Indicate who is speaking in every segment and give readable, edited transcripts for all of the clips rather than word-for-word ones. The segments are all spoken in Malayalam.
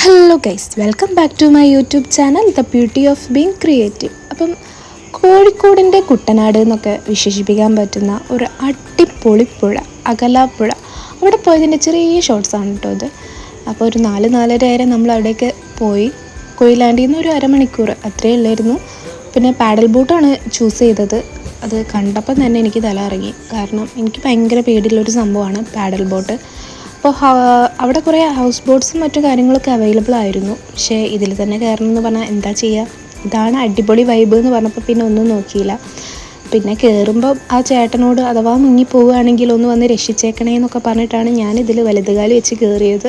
Speaker 1: Hello guys, welcome back to my YouTube channel the beauty of being creative. അപ്പം കോഴിക്കോടിൻ്റെ കുട്ടനാട് എന്നൊക്കെ വിശേഷിപ്പിക്കാൻ പറ്റുന്ന ഒരു അടിപൊളി പുഴ, അകലാപ്പുഴ. അവിടെ പോയതിൻ്റെ ചെറിയ ഷോർട്സാണ് കേട്ടോ ഇത്. അപ്പോൾ ഒരു 4-4:30 വരെ നമ്മൾ അവിടേക്ക് പോയി. കൊയിലാണ്ടിയിൽ നിന്ന് ഒരു അരമണിക്കൂർ അത്രയേ ഉള്ളായിരുന്നു. പിന്നെ പാഡൽ ബോട്ടാണ് ചൂസ് ചെയ്തത്. അത് കണ്ടപ്പം തന്നെ എനിക്ക് തല ഇറങ്ങി. കാരണം എനിക്ക് ഭയങ്കര പേടിയുള്ളൊരു സംഭവമാണ് പാഡൽ ബോട്ട്. അപ്പോൾ അവിടെ കുറേ ഹൗസ് ബോട്ട്സും മറ്റു കാര്യങ്ങളൊക്കെ അവൈലബിൾ ആയിരുന്നു. പക്ഷേ ഇതിൽ തന്നെ കയറണം എന്ന് പറഞ്ഞാൽ എന്താ ചെയ്യുക, ഇതാണ് അടിപൊളി വൈബ് എന്ന് പറഞ്ഞപ്പോൾ പിന്നെ ഒന്നും നോക്കിയില്ല. പിന്നെ കയറുമ്പോൾ ആ ചേട്ടനോട് അഥവാ മുങ്ങി പോവുകയാണെങ്കിൽ ഒന്ന് വന്ന് രക്ഷിച്ചേക്കണേ എന്നൊക്കെ പറഞ്ഞിട്ടാണ് ഞാനിതിൽ വലതുകാലി വെച്ച് കയറിയത്.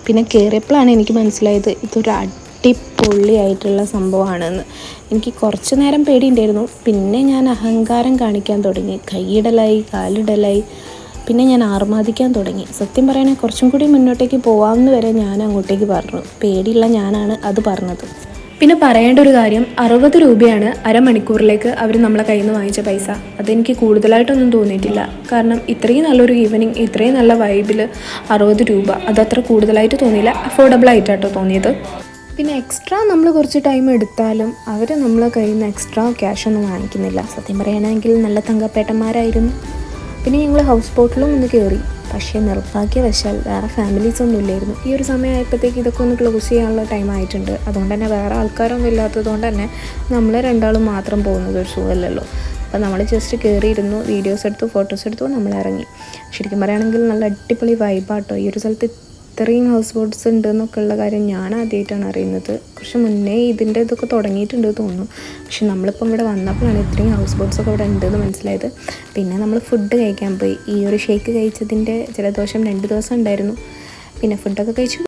Speaker 1: പിന്നെ കയറിയപ്പോഴാണ് എനിക്ക് മനസ്സിലായത് ഇതൊരു അടിപൊളിയായിട്ടുള്ള സംഭവമാണെന്ന്. എനിക്ക് കുറച്ച് നേരം പേടിയുണ്ടായിരുന്നു. പിന്നെ ഞാൻ അഹങ്കാരം കാണിക്കാൻ തുടങ്ങി. കൈയിടലായി, കാലിടലായി, പിന്നെ ഞാൻ ആർമാദിക്കാൻ തുടങ്ങി. സത്യം പറയുകയാണെങ്കിൽ കുറച്ചും കൂടി മുന്നോട്ടേക്ക് പോകാമെന്ന് വരെ ഞാൻ അങ്ങോട്ടേക്ക് പറഞ്ഞു. പേടിയുള്ള ഞാനാണ് അത് പറഞ്ഞത്. പിന്നെ പറയേണ്ട ഒരു കാര്യം, 60 രൂപയാണ് അരമണിക്കൂറിലേക്ക് അവർ നമ്മളെ കയ്യിൽ നിന്ന് വാങ്ങിച്ച പൈസ. അതെനിക്ക് കൂടുതലായിട്ടൊന്നും തോന്നിയിട്ടില്ല. കാരണം ഇത്രയും നല്ലൊരു ഈവനിങ്, ഇത്രയും നല്ല വൈബിൽ 60 രൂപ അതത്ര കൂടുതലായിട്ട് തോന്നിയില്ല. അഫോർഡബിൾ ആയിട്ടാട്ടോ തോന്നിയത്. പിന്നെ എക്സ്ട്രാ നമ്മൾ കുറച്ച് ടൈം എടുത്താലും അവർ നമ്മളെ കയ്യിൽ നിന്ന് എക്സ്ട്രാ ക്യാഷൊന്നും വാങ്ങിക്കുന്നില്ല. സത്യം പറയുകയാണെങ്കിൽ നല്ല തങ്കപ്പേട്ടന്മാരായിരുന്നു. പിന്നെ ഞങ്ങൾ ഹൗസ് ബോട്ടിലും ഒന്ന് കയറി. പക്ഷേ നിർഭാഗ്യവശാൽ വേറെ ഫാമിലീസ് ഒന്നും ഇല്ലായിരുന്നു. ഈ ഒരു സമയമായപ്പോഴത്തേക്ക് ഇതൊക്കെ ഒന്ന് ക്ലോസ് ചെയ്യാനുള്ള ടൈം ആയിട്ടുണ്ട്. അതുകൊണ്ട് തന്നെ വേറെ ആൾക്കാരൊന്നും ഇല്ലാത്തത് കൊണ്ട് തന്നെ നമ്മൾ രണ്ടാളും മാത്രം പോകുന്നത് ഒരു സുഖമല്ലല്ലോ. അപ്പോൾ നമ്മൾ ജസ്റ്റ് കയറിയിരുന്നു, വീഡിയോസ് എടുത്തു, ഫോട്ടോസ് എടുത്തു, നമ്മൾ ഇറങ്ങി. ശരിക്കും പറയുകയാണെങ്കിൽ നല്ല അടിപൊളി വൈബാട്ടോ. ഈ ഒരു സ്ഥലത്ത് ഇത്രയും ഹൗസ് ബോട്ട്സ് ഉണ്ട് എന്നൊക്കെ ഉള്ള കാര്യം ഞാൻ ആദ്യമായിട്ടാണ് അറിയുന്നത്. കുറച്ച് മുന്നേ ഇതിൻ്റെ ഇതൊക്കെ തുടങ്ങിയിട്ടുണ്ട് തോന്നുന്നു. പക്ഷെ നമ്മളിപ്പം ഇവിടെ വന്നപ്പോഴാണ് ഇത്രയും ഹൗസ് ബോട്ട്സൊക്കെ ഇവിടെ ഉണ്ടെന്ന് മനസ്സിലായത്. പിന്നെ നമ്മൾ ഫുഡ് കഴിക്കാൻ പോയി. ഈ ഒരു ഷേക്ക് കഴിച്ചതിൻ്റെ ജലദോഷം 2 ദിവസം ഉണ്ടായിരുന്നു. പിന്നെ ഫുഡൊക്കെ കഴിച്ചു.